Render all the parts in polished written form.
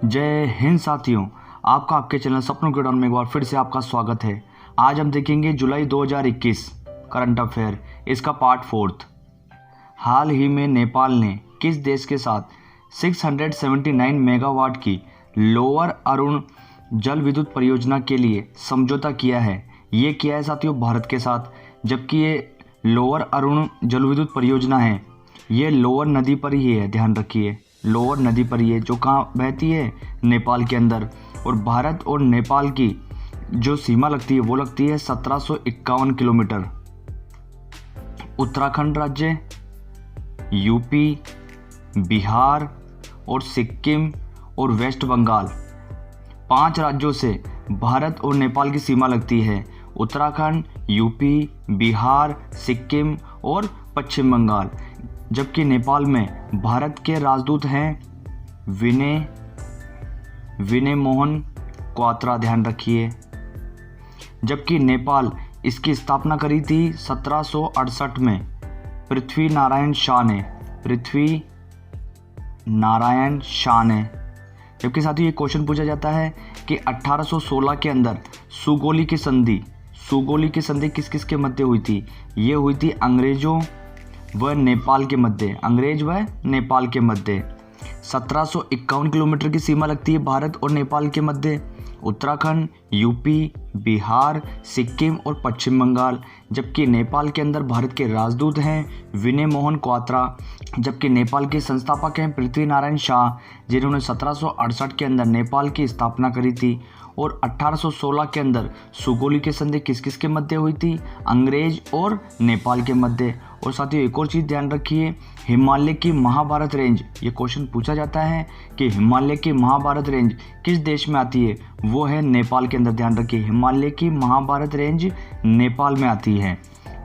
जय हिंद साथियों, आपका आपके चैनल सपनों के उड़ान में एक बार फिर से आपका स्वागत है। आज हम देखेंगे जुलाई 2021 करंट अफेयर, इसका पार्ट 4। हाल ही में नेपाल ने किस देश के साथ 679 मेगावाट की लोअर अरुण जल विद्युत परियोजना के लिए समझौता किया है? ये किया है साथियों भारत के साथ। जबकि ये लोअर अरुण जल विद्युत परियोजना है, ये लोअर नदी पर ही है, ध्यान रखिए। लोअर नदी पर ही है जो कहाँ बहती है? नेपाल के अंदर। और भारत और नेपाल की जो सीमा लगती है वो लगती है 1751 किलोमीटर। उत्तराखंड राज्य, यूपी, बिहार और सिक्किम और वेस्ट बंगाल, 5 राज्यों से भारत और नेपाल की सीमा लगती है। उत्तराखंड, यूपी, बिहार, सिक्किम और पश्चिम बंगाल। जबकि नेपाल में भारत के राजदूत हैं विनय मोहन क्वात्रा, ध्यान रखिए। जबकि नेपाल इसकी स्थापना करी थी 1768 में पृथ्वी नारायण शाह ने। जबकि साथियों ये क्वेश्चन पूछा जाता है कि 1816 के अंदर सुगोली की संधि किस किस के मध्य हुई थी? ये हुई थी अंग्रेजों व नेपाल के मध्य। 1751 किलोमीटर की सीमा लगती है भारत और नेपाल के मध्य। उत्तराखंड, यूपी, बिहार, सिक्किम और पश्चिम बंगाल। जबकि नेपाल के अंदर भारत के राजदूत हैं विनय मोहन क्वात्रा। जबकि नेपाल के संस्थापक हैं पृथ्वी नारायण शाह, जिन्होंने 1768 के अंदर नेपाल की स्थापना करी थी। और 1816 के अंदर सुगोली की संधि किस किस के मध्य हुई थी? अंग्रेज और नेपाल के मध्य। और साथियों एक और चीज़ ध्यान रखिए, हिमालय की महाभारत रेंज, ये क्वेश्चन पूछा जाता है कि हिमालय की महाभारत रेंज किस देश में आती है? वो है नेपाल के अंदर, ध्यान रखिए। हिमालय की महाभारत रेंज नेपाल में आती है।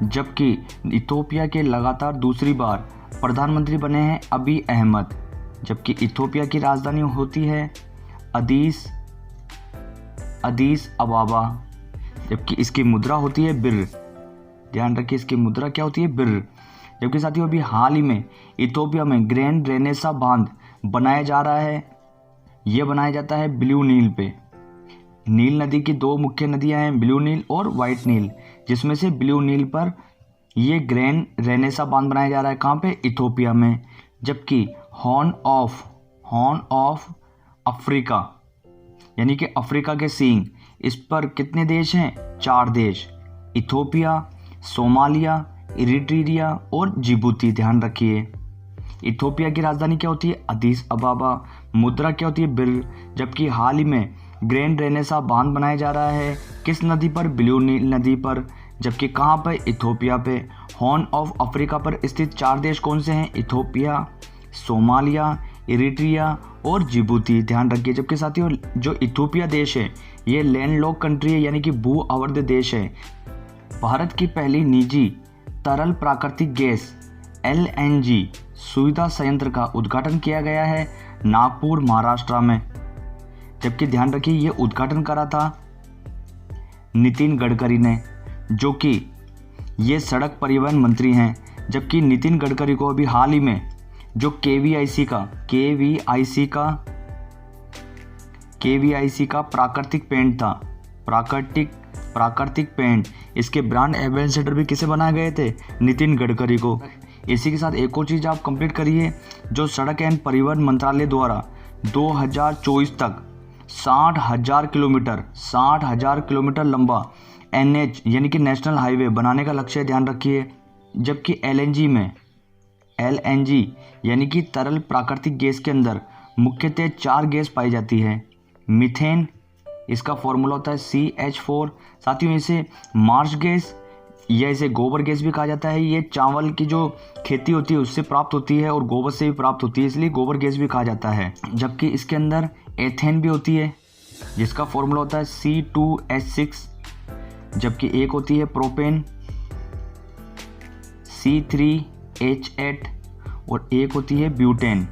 जबकि इथोपिया के लगातार दूसरी बार प्रधानमंत्री बने हैं अबी अहमद। जबकि इथोपिया की राजधानी होती है अदीस अबाबा। जबकि इसकी मुद्रा होती है बिर, ध्यान रखिए, इसकी मुद्रा क्या होती है? बिर। जबकि साथियों अभी हाल ही में इथोपिया में ग्रैंड रेनेसा बांध बनाया जा रहा है। यह बनाया जाता है ब्लू नील पे। नील नदी की 2 मुख्य नदियां हैं, ब्लू नील और वाइट नील, जिसमें से ब्लू नील पर यह ग्रैंड रेनेसा बांध बनाया जा रहा है। कहाँ पे? इथोपिया में। जबकि हॉर्न ऑफ अफ्रीका, यानी कि अफ्रीका के सींग, इस पर कितने देश हैं? 4 देश, इथोपिया, सोमालिया, इरिट्रिया और जिबूती, ध्यान रखिए। इथोपिया की राजधानी क्या होती है? अदीस अबाबा। मुद्रा क्या होती है? बिर। जबकि हाल ही में ग्रैंड रेनेसा बांध बनाया जा रहा है किस नदी पर? ब्लू नील नदी पर। जबकि कहाँ पर? इथोपिया पे। हॉर्न ऑफ अफ्रीका पर स्थित 4 देश कौन से हैं? इथोपिया, सोमालिया, इरिट्रिया और जिबूती, ध्यान रखिए। जबकि साथियों जो इथोपिया देश है ये लैंडलॉक कंट्री है, यानी कि भू अवरुद्ध देश है। भारत की पहली निजी तरल प्राकृतिक गैस LNG सुविधा संयंत्र का उद्घाटन किया गया है नागपुर, महाराष्ट्र में। जबकि ध्यान रखिए ये उद्घाटन करा था नितिन गडकरी ने, जो कि ये सड़क परिवहन मंत्री हैं। जबकि नितिन गडकरी को अभी हाल ही में जो KVIC का प्राकृतिक पेंट था, प्राकृतिक पेंट, इसके ब्रांड एम्बेसडर भी किसे बनाए गए थे? नितिन गडकरी को। इसी के साथ एक और चीज़ आप कंप्लीट करिए, जो सड़क एवं परिवहन मंत्रालय द्वारा 2024 तक 60,000 किलोमीटर लंबा NH यानी कि नेशनल हाईवे बनाने का लक्ष्य, ध्यान रखिए। जबकि LNG यानी कि तरल प्राकृतिक गैस के अंदर मुख्यतः 4 गैस पाई जाती है। मीथेन, इसका फॉर्मूला होता है CH4। साथियों इसे मार्श गैस या इसे गोबर गैस भी कहा जाता है। ये चावल की जो खेती होती है उससे प्राप्त होती है और गोबर से भी प्राप्त होती है, इसलिए गोबर गैस भी कहा जाता है। जबकि इसके अंदर एथेन भी होती है, जिसका फॉर्मूला होता है C2H6। जबकि एक होती है प्रोपेन C3H8 और एक होती है ब्यूटेन,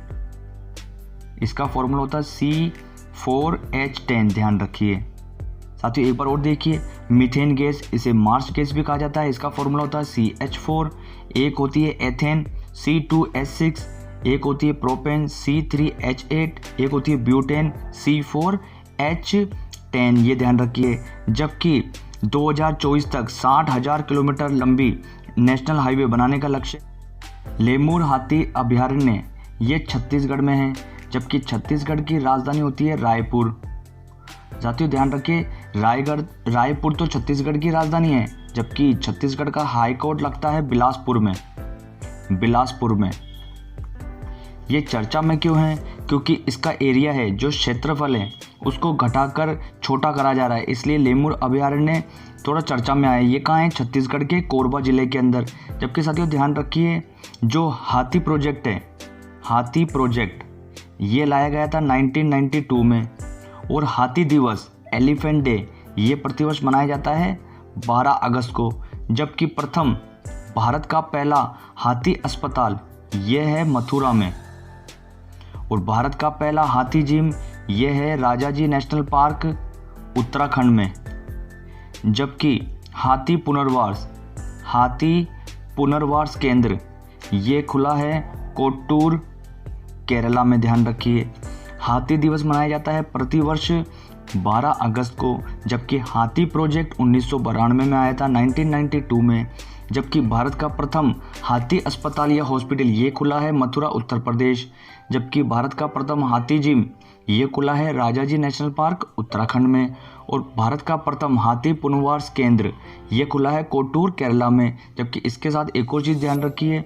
इसका फॉर्मूला होता है C4H10, ध्यान रखिए। साथियों एक बार और देखिए, मीथेन गैस, इसे मार्श गैस भी कहा जाता है, इसका फॉर्मूला होता है CH4। एक होती है एथेन C2H6, एक होती है प्रोपेन C3H8, एक होती है ब्यूटेन C4H10, ये ध्यान रखिए। जबकि 2024 तक 60,000 किलोमीटर लंबी नेशनल हाईवे बनाने का लक्ष्य। लेमूर हाथी अभयारण्य ये छत्तीसगढ़ में है, जबकि छत्तीसगढ़ की राजधानी होती है रायपुर। साथियों ध्यान रखिए, रायपुर तो छत्तीसगढ़ की राजधानी है, जबकि छत्तीसगढ़ का हाई कोर्ट लगता है बिलासपुर में। ये चर्चा में क्यों है? क्योंकि इसका एरिया है, जो क्षेत्रफल है उसको घटाकर छोटा करा जा रहा है, इसलिए लेमूर अभयारण्य थोड़ा चर्चा में आया। ये कहाँ है? छत्तीसगढ़ के कोरबा जिले के अंदर। जबकि साथियों ध्यान रखिए, जो हाथी प्रोजेक्ट है, हाथी प्रोजेक्ट ये लाया गया था 1992 में। और हाथी दिवस, एलिफेंट डे, ये प्रतिवर्ष मनाया जाता है 12 अगस्त को। जबकि प्रथम भारत का पहला हाथी अस्पताल ये है मथुरा में। और भारत का पहला हाथी जिम ये है राजाजी नेशनल पार्क उत्तराखंड में। जबकि हाथी पुनर्वास केंद्र ये खुला है कोट्टूर केरला में। ध्यान रखिए, हाथी दिवस मनाया जाता है प्रतिवर्ष 12 अगस्त को। जबकि हाथी प्रोजेक्ट 1992 में आया था, 1992 में। जबकि भारत का प्रथम हाथी अस्पताल या हॉस्पिटल ये खुला है मथुरा उत्तर प्रदेश। जबकि भारत का प्रथम हाथी जिम ये खुला है राजाजी नेशनल पार्क उत्तराखंड में। और भारत का प्रथम हाथी पुनर्वास केंद्र ये खुला है कोट्टूर केरला में। जबकि इसके साथ एक और चीज़ ध्यान रखिए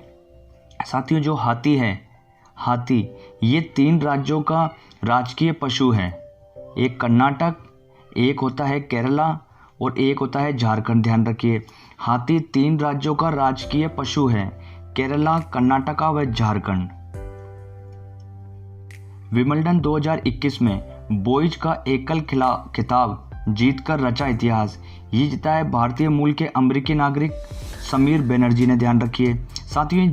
साथियों, जो हाथी है, हाथी ये 3 राज्यों का राजकीय पशु है। एक कर्नाटक, एक होता है केरला और एक होता है झारखंड। ध्यान रखिए, हाथी 3 राज्यों का राजकीय पशु है, केरला, कर्नाटका व झारखंड। विंबलडन 2021 में बॉयज का एकल खिताब जीतकर रचा इतिहास। ये जीता है भारतीय मूल के अमेरिकी नागरिक समीर बनर्जी ने। ध्यान रखिए साथियों,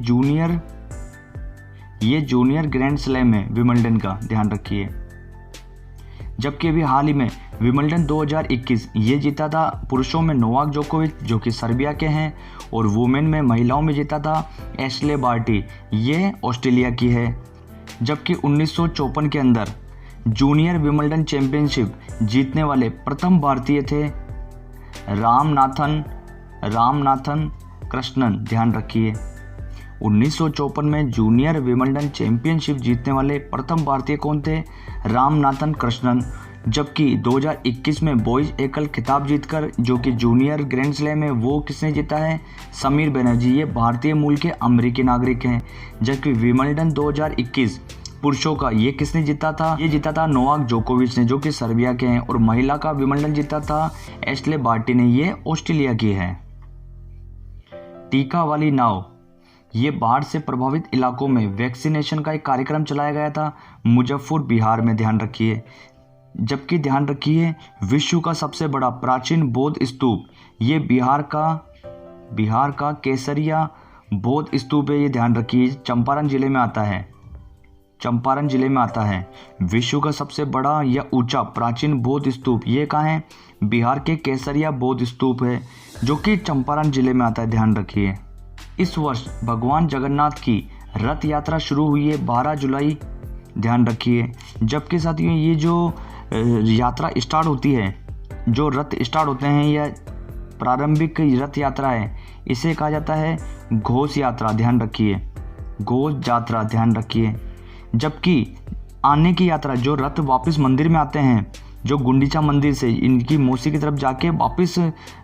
ये जूनियर ग्रैंड स्लैम है विंबलडन का, ध्यान रखिए। जबकि अभी हाल ही में विंबलडन 2021 ये जीता था पुरुषों में नोवाक जोकोविच जो कि सर्बिया के हैं, और वुमेन में महिलाओं में जीता था एशले बार्टी, ये ऑस्ट्रेलिया की है। जबकि 1954 के अंदर जूनियर विंबलडन चैंपियनशिप जीतने वाले प्रथम भारतीय थे रामनाथन कृष्णन। ध्यान रखिए, 1954 में जूनियर विंबलडन चैंपियनशिप जीतने वाले प्रथम भारतीय कौन थे? रामनाथन कृष्णन। जबकि 2021 में बॉयज एकल खिताब जीतकर जो कि जूनियर ग्रैंड स्लैम है वो किसने जीता है? समीर बनर्जी, ये भारतीय मूल के अमेरिकी नागरिक हैं। जबकि विंबलडन 2021 पुरुषों का ये किसने जीता था? ये जीता था नोवाक जोकोविच ने जो कि सर्बिया के हैं। और महिला का विंबलडन जीता था एशले बार्टी ने, ये ऑस्ट्रेलिया की है। टीका वाली नाव, ये बाढ़ से प्रभावित इलाकों में वैक्सीनेशन का एक कार्यक्रम चलाया गया था मुजफ्फरपुर बिहार में। ध्यान रखिए। जबकि ध्यान रखिए, विश्व का सबसे बड़ा प्राचीन बौद्ध स्तूप ये बिहार का केसरिया बौद्ध स्तूप है। ये ध्यान रखिए, चंपारण जिले में आता है। विश्व का सबसे बड़ा या ऊंचा प्राचीन बौद्ध स्तूप ये कहाँ है? बिहार के केसरिया बौद्ध स्तूप है जो कि चंपारण जिले में आता है। ध्यान रखिए। इस वर्ष भगवान जगन्नाथ की रथ यात्रा शुरू हुई है 12 जुलाई। ध्यान रखिए। जबकि साथियों ये जो यात्रा स्टार्ट होती है, जो रथ स्टार्ट होते हैं या प्रारंभिक रथ यात्रा है, इसे कहा जाता है घोष यात्रा। ध्यान रखिए, घोष यात्रा। ध्यान रखिए। जबकि आने की यात्रा, जो रथ वापस मंदिर में आते हैं, जो गुंडीचा मंदिर से इनकी मौसी की तरफ जाके वापस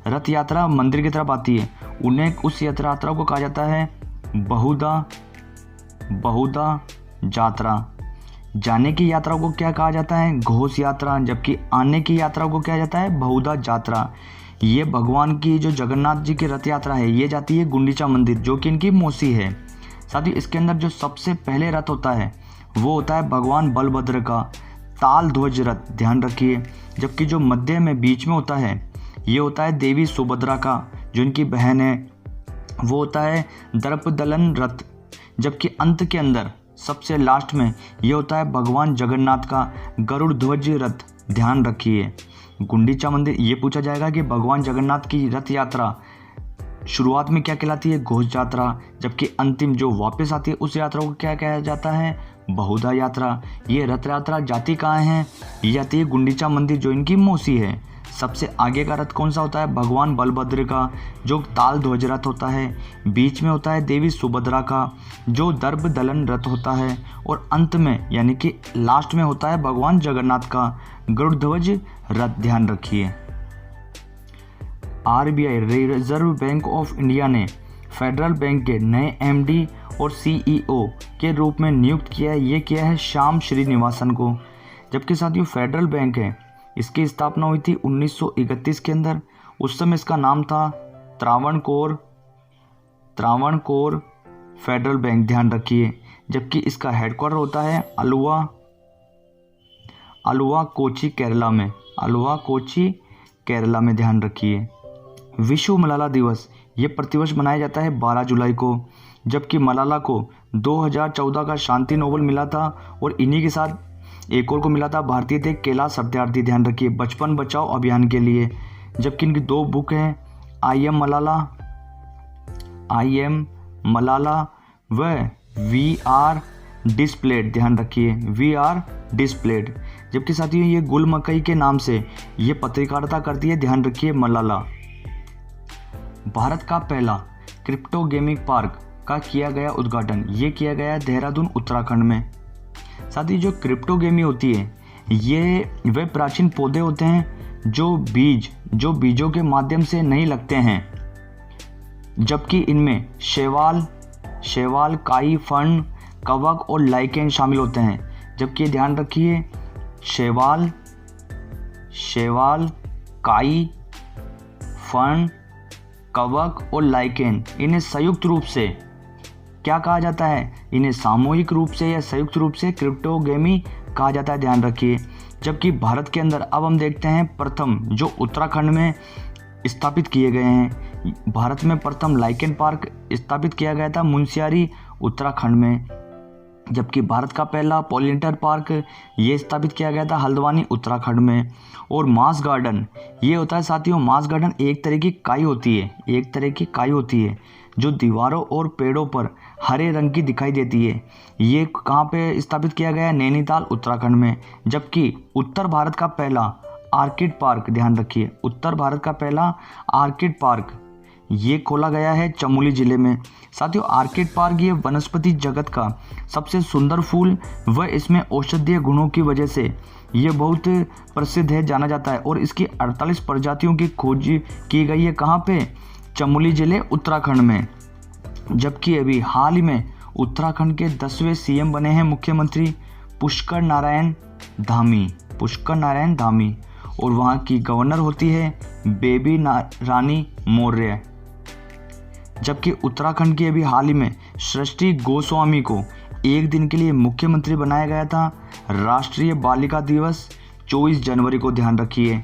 रथ यात्रा मंदिर की तरफ आती है, उन्हें उस यात्रा को कहा जाता है बहुधा यात्रा। जाने की यात्रा को क्या कहा जाता है? घोष यात्रा। जबकि आने की यात्रा को क्या जाता है? बहुधा यात्रा। ये भगवान की जो जगन्नाथ जी की रथ यात्रा है ये जाती है गुंडीचा मंदिर जो कि इनकी मौसी है। साथ ही इसके अंदर जो सबसे पहले रथ होता है वो होता है भगवान बलभद्र का ताल ध्वज रथ। ध्यान रखिए। जबकि जो मध्य में बीच में होता है ये होता है देवी सुभद्रा का, जो इनकी बहन है, वो होता है दर्पदलन रथ। जबकि अंत के अंदर सबसे लास्ट में ये होता है भगवान जगन्नाथ का गरुड़ ध्वज रथ। ध्यान रखिए। गुंडीचा मंदिर, ये पूछा जाएगा कि भगवान जगन्नाथ की रथ यात्रा शुरुआत में क्या कहलाती है, घोष यात्रा, जबकि अंतिम जो वापस आती है उस यात्रा को क्या कहा जाता है, बहुधा यात्रा। ये रथ यात्रा जाती कहाँ है, ये जाती है गुंडीचा मंदिर जो इनकी मौसी है। सबसे आगे का रथ कौन सा होता है, भगवान बलभद्र का जो ताल ध्वज रथ होता है। बीच में होता है देवी सुभद्रा का जो दर्भ दलन रथ होता है। और अंत में यानी कि लास्ट में होता है भगवान जगन्नाथ का गरुड़ ध्वज रथ। ध्यान रखिए। RBI reserve bank of India ने फेडरल बैंक के नए एमडी और सीईओ के रूप में नियुक्त किया है। ये किया है श्याम श्रीनिवासन को। जबकि साथियों फेडरल बैंक है, इसकी स्थापना हुई थी 1931 के अंदर। उस समय इसका नाम था त्रावणकोर फेडरल बैंक। ध्यान रखिए। जबकि इसका हेडक्वार्टर होता है अलुवा कोची केरला में। ध्यान रखिए। विश्व मलाला दिवस ये प्रतिवर्ष मनाया जाता है 12 जुलाई को। जबकि मलाला को 2014 का शांति नोबेल मिला था और इन्हीं के साथ एक और को मिला था, भारतीय थे कैलाश सत्यार्थी। ध्यान रखिए, बचपन बचाओ अभियान के लिए। जबकि इनकी 2 बुक हैं, आई एम मलाला व वी आर डिस्प्लेड। ध्यान रखिए, वी आर डिस्प्लेड। जबकि साथियों ये गुल मकई के नाम से ये पत्रकारिता करती है। ध्यान रखिए मलाला। भारत का पहला क्रिप्टो गेमिंग पार्क का किया गया उद्घाटन, ये किया गया देहरादून उत्तराखंड में। साथ ही जो क्रिप्टो गेमी होती है ये वे प्राचीन पौधे होते हैं जो बीजों के माध्यम से नहीं लगते हैं। जबकि इनमें शैवाल, काई, फर्न, कवक और लाइकेन शामिल होते हैं। जबकि ध्यान रखिए शैवाल, काई, फर्न, कवक और लाइकेन, इन्हें संयुक्त रूप से क्या कहा जाता है, इन्हें सामूहिक रूप से या संयुक्त रूप से क्रिप्टोगेमी कहा जाता है। ध्यान रखिए। जबकि भारत के अंदर अब हम देखते हैं प्रथम जो उत्तराखंड में स्थापित किए गए हैं। भारत में प्रथम लाइकेन पार्क स्थापित किया गया था मुंशियारी उत्तराखंड में। जबकि भारत का पहला पॉलिनेटर पार्क ये स्थापित किया गया था हल्द्वानी उत्तराखंड में। और मास गार्डन ये होता है साथियों, मास गार्डन एक तरह की काई होती है जो दीवारों और पेड़ों पर हरे रंग की दिखाई देती है। ये कहाँ पे स्थापित किया गया है, नैनीताल उत्तराखंड में। जबकि उत्तर भारत का पहला आर्किड पार्क, ध्यान रखिए, उत्तर भारत का पहला आर्किड पार्क ये खोला गया है चमोली जिले में। साथियों आर्किड पार्क ये वनस्पति जगत का सबसे सुंदर फूल व इसमें औषधीय गुणों की वजह से ये बहुत प्रसिद्ध है, जाना जाता है। और इसकी 48 प्रजातियों की खोज की गई है। कहाँ पे, चमोली जिले उत्तराखंड में। जबकि अभी हाल ही में उत्तराखंड के 10वें सीएम बने हैं मुख्यमंत्री पुष्कर नारायण धामी और वहाँ की गवर्नर होती है बेबी रानी मौर्य। जबकि उत्तराखंड के अभी हाल ही में सृष्टि गोस्वामी को एक दिन के लिए मुख्यमंत्री बनाया गया था। राष्ट्रीय बालिका दिवस 24 जनवरी को। ध्यान रखिए।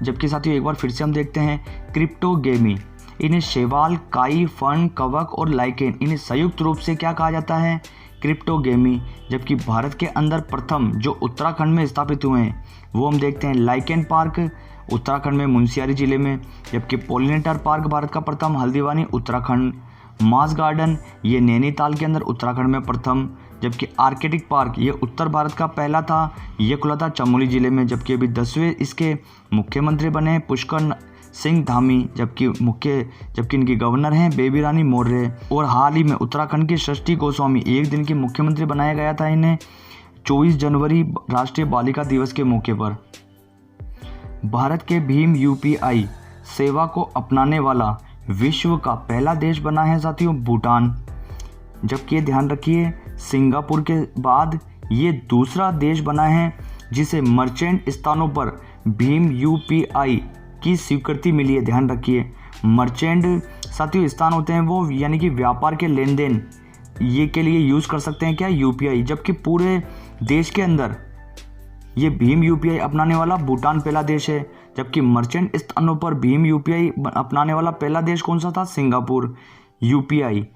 जबकि साथियों एक बार फिर से हम देखते हैं क्रिप्टोगेमी, इन्हें शैवाल, काई, फर्न, कवक और लाइकेन, इन्हें संयुक्त रूप से क्या कहा जाता है, क्रिप्टोगेमी। जबकि भारत के अंदर प्रथम जो उत्तराखंड में स्थापित हुए हैं वो हम देखते हैं लाइकेन पार्क उत्तराखंड में मुंशियारी जिले में। जबकि पॉलिनेटर पार्क भारत का प्रथम हल्द्वानी उत्तराखंड। मास गार्डन ये नैनीताल के अंदर उत्तराखंड में प्रथम। जबकि आर्किडिक पार्क ये उत्तर भारत का पहला था, ये खुला था चमोली जिले में। जबकि अभी 10वें इसके मुख्यमंत्री बने पुष्कर सिंह धामी, जबकि इनकी गवर्नर हैं बेबी रानी मौर्य। और हाल ही में उत्तराखंड की सृष्टि गोस्वामी एक दिन के मुख्यमंत्री बनाया गया था इन्हें 24 जनवरी राष्ट्रीय बालिका दिवस के मौके पर। भारत के भीम यूपीआई सेवा को अपनाने वाला विश्व का पहला देश बना है साथियों भूटान। जबकि ध्यान रखिए सिंगापुर के बाद ये दूसरा देश बना है जिसे मर्चेंट स्थानों पर भीम यूपीआई की स्वीकृति मिली है। ध्यान रखिए मर्चेंट साथियों स्थान होते हैं वो, यानी कि व्यापार के लेन देन ये के लिए यूज़ कर सकते हैं क्या, यूपीआई। जबकि पूरे देश के अंदर ये भीम यूपीआई अपनाने वाला भूटान पहला देश है। जबकि मर्चेंट स्थानों पर भीम यूपीआई अपनाने वाला पहला देश कौन सा था, सिंगापुर। यूपीआई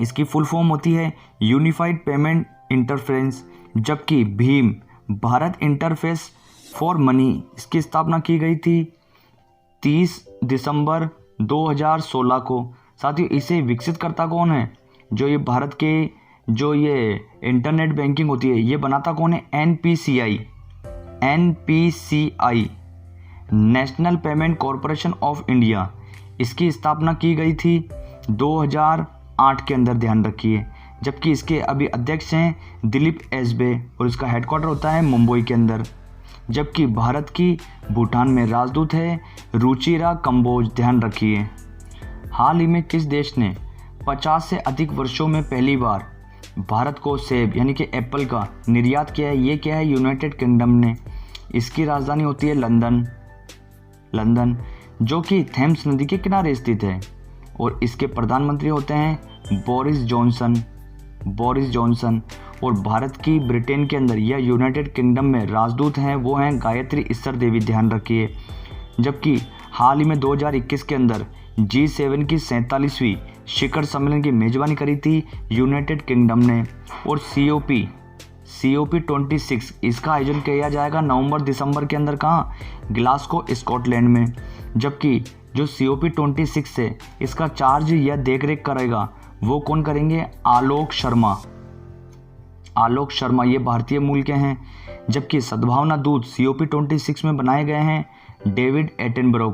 इसकी फुल फॉर्म होती है यूनिफाइड पेमेंट इंटरफेरेंस। जबकि Bhim Bharat interface for money इसकी स्थापना की गई थी 30 दिसंबर 2016 को। साथियों इसे विकसित करता कौन है? जो ये भारत के जो ये इंटरनेट बैंकिंग होती है ये बनाता कौन है? NPCI national payment corporation of India. इसकी स्थापना की गई थी 2008 के अंदर, ध्यान रखिए। जबकि इसके अभी अध्यक्ष हैं दिलीप एसबे और इसका हेडक्वार्टर होता है मुंबई के अंदर। जबकि भारत की भूटान में राजदूत है रुचिरा कंबोज, ध्यान रखिए। हाल ही में किस देश ने 50 से अधिक वर्षों में पहली बार भारत को सेब यानी कि एप्पल का निर्यात किया है? ये क्या है? यूनाइटेड किंगडम ने। इसकी राजधानी होती है लंदन, जो कि थेम्स नदी के किनारे स्थित है। और इसके प्रधानमंत्री होते हैं बोरिस जॉनसन। और भारत की ब्रिटेन के अंदर या यूनाइटेड किंगडम में राजदूत हैं वो हैं गायत्री ईसर देवी, ध्यान रखिए। जबकि हाल ही में 2021 के अंदर G7 की 47वीं शिखर सम्मेलन की मेजबानी करी थी यूनाइटेड किंगडम ने। और COP26 इसका आयोजन किया जाएगा नवंबर-दिसंबर के अंदर, कहाँ? ग्लासगो स्कॉटलैंड में। जबकि जो COP26 है इसका चार्ज या देखरेख करेगा वो कौन करेंगे? आलोक शर्मा ये भारतीय मूल के हैं। जबकि सद्भावना दूत COP26 में बनाए गए हैं डेविड एटनबरो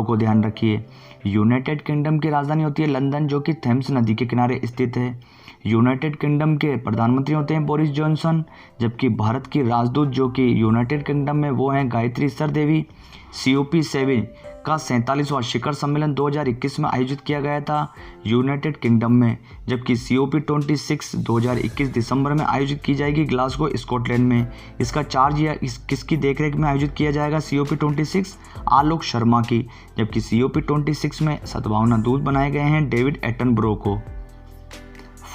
को, ध्यान रखिए। यूनाइटेड किंगडम की राजधानी होती है लंदन, जो कि थेम्स नदी के किनारे स्थित है। यूनाइटेड किंगडम के प्रधानमंत्री होते हैं बोरिस जॉनसन। जबकि भारत की राजदूत जो कि यूनाइटेड किंगडम में वो हैं गायत्री ईसर देवी। COP7 का 47वां शिखर सम्मेलन 2021 में आयोजित किया गया था यूनाइटेड किंगडम में। जबकि COP26 2021 दिसंबर में आयोजित की जाएगी ग्लासगो स्कॉटलैंड में। इसका चार्ज या किसकी देखरेख में आयोजित किया जाएगा COP26? आलोक शर्मा की। जबकि COP26 में सद्भावना दूत बनाए गए हैं डेविड एटनबरो को।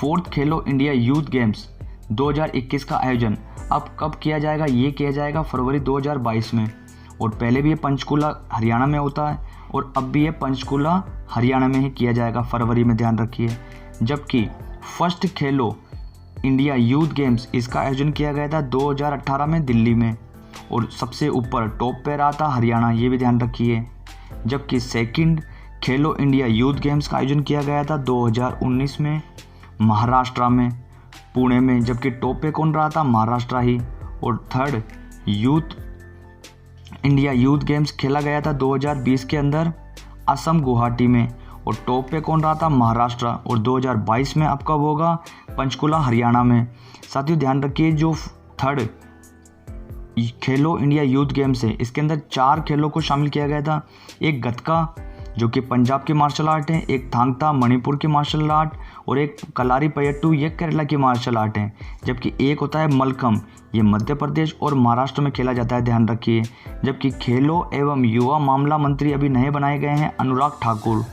4th खेलो इंडिया यूथ गेम्स 2021 का आयोजन अब कब किया जाएगा? ये किया जाएगा फरवरी 2022 में। और पहले भी ये पंचकुला हरियाणा में होता है और अब भी ये पंचकुला हरियाणा में ही किया जाएगा फरवरी में, ध्यान रखिए। जबकि फर्स्ट खेलो इंडिया यूथ गेम्स इसका आयोजन किया गया था 2018 में दिल्ली में और सबसे ऊपर टॉप पे रहा था हरियाणा, ये भी ध्यान रखिए। जबकि सेकंड खेलो इंडिया यूथ गेम्स का आयोजन किया गया था 2019 में महाराष्ट्र में, पुणे में। जबकि टॉप पे कौन रहा था? महाराष्ट्र ही। और थर्ड इंडिया यूथ गेम्स खेला गया था 2020 के अंदर असम गुवाहाटी में और टॉप पे कौन रहा था? महाराष्ट्र। और 2022 में अब कब होगा? पंचकुला हरियाणा में। साथियों ध्यान रखिए, जो थर्ड खेलो इंडिया यूथ गेम्स है इसके अंदर 4 खेलों को शामिल किया गया था। एक गतका जो कि पंजाब की मार्शल आर्ट है, एक थांग ता मणिपुर की मार्शल आर्ट और एक कलारी पयट्टू ये केरला की मार्शल आर्ट है। जबकि एक होता है मलखम, ये मध्य प्रदेश और महाराष्ट्र में खेला जाता है, ध्यान रखिए। जबकि खेलों एवं युवा मामला मंत्री अभी नए बनाए गए हैं अनुराग ठाकुर।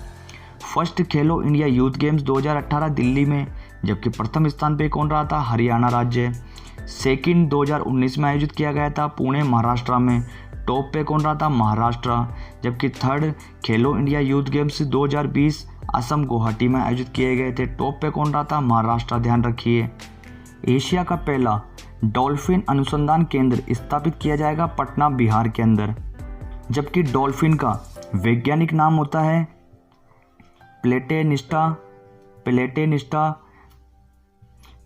फर्स्ट खेलो इंडिया यूथ गेम्स 2018 दिल्ली में, जबकि प्रथम स्थान पे कौन रहा था? हरियाणा राज्य। सेकंड 2019 में आयोजित किया गया था पुणे महाराष्ट्र में, टॉप पे कौन रहा था? महाराष्ट्र। जबकि थर्ड खेलो India youth games 2020 Assam Guwahati में आयोजित किए गए थे, टॉप पे कौन रहा था? महाराष्ट्र, ध्यान रखिए। एशिया का पहला डॉल्फिन अनुसंधान केंद्र स्थापित किया जाएगा पटना बिहार के अंदर। जबकि डॉल्फिन का वैज्ञानिक नाम होता है प्लेटेनिस्टा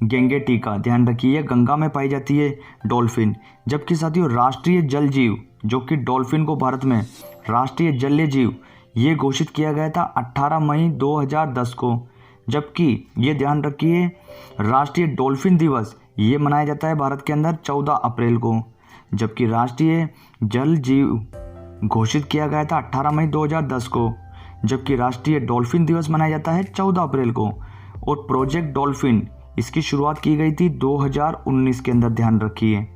गेंगेटिका, ध्यान रखिए। गंगा में पाई जाती है डॉल्फिन। जबकि साथियों राष्ट्रीय जल जीव जो कि डॉल्फिन को भारत में राष्ट्रीय जलीय जीव ये घोषित किया गया था 18 मई 2010 को। जबकि ये ध्यान रखिए राष्ट्रीय डॉल्फिन दिवस ये मनाया जाता है भारत के अंदर 14 अप्रैल को। जबकि राष्ट्रीय जल जीव घोषित किया गया था 18 मई 2010 को। जबकि राष्ट्रीय डॉल्फिन दिवस मनाया जाता है 14 अप्रैल को। और प्रोजेक्ट डॉल्फिन इसकी शुरुआत की गई थी 2019 के अंदर, ध्यान रखिए।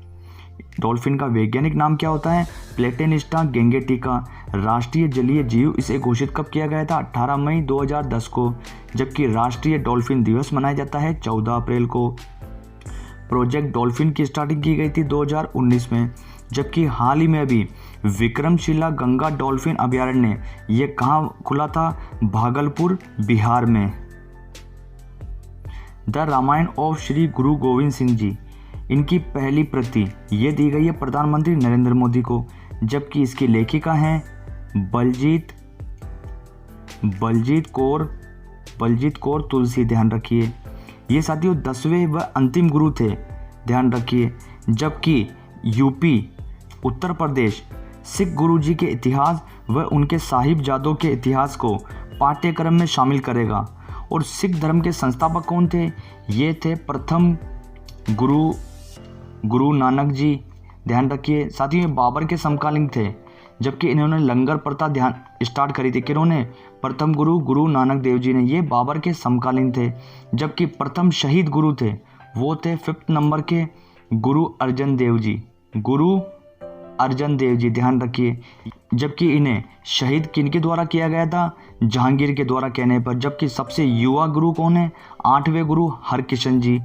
डॉल्फिन का वैज्ञानिक नाम क्या होता है? प्लेटेनिस्टा गेंगेटिका। राष्ट्रीय जलीय जीव इसे घोषित कब किया गया था? 18 मई 2010 को। जबकि राष्ट्रीय डॉल्फिन दिवस मनाया जाता है 14 अप्रैल को। प्रोजेक्ट डॉल्फिन की स्टार्टिंग की गई थी 2019 में। जबकि हाल ही में अभी विक्रमशिला गंगा डॉल्फिन अभयारण्य ये कहाँ खुला था? भागलपुर बिहार में। द रामायण ऑफ श्री गुरु गोविंद सिंह जी इनकी पहली प्रति ये दी गई है प्रधानमंत्री नरेंद्र मोदी को। जबकि इसकी लेखिका हैं बलजीत कौर तुलसी, ध्यान रखिए। ये साथियों 10वें व अंतिम गुरु थे, ध्यान रखिए। जबकि यूपी उत्तर प्रदेश सिख गुरु जी के इतिहास व उनके साहिबजादों के इतिहास को पाठ्यक्रम में शामिल करेगा। और सिख धर्म के संस्थापक कौन थे? ये थे प्रथम गुरु नानक जी, ध्यान रखिए। साथियों ये बाबर के समकालीन थे, जबकि इन्होंने लंगर प्रथा स्टार्ट करी थी। किन्होंने? प्रथम गुरु नानक देव जी ने। ये बाबर के समकालीन थे। जबकि प्रथम शहीद गुरु थे वो थे 5th नंबर के गुरु अर्जन देव जी, ध्यान रखिए। जबकि इन्हें शहीद किनके द्वारा किया गया था? जहांगीर के द्वारा कहने पर। जबकि सबसे युवा गुरु कौन है? 8वें गुरु हरकिशन जी।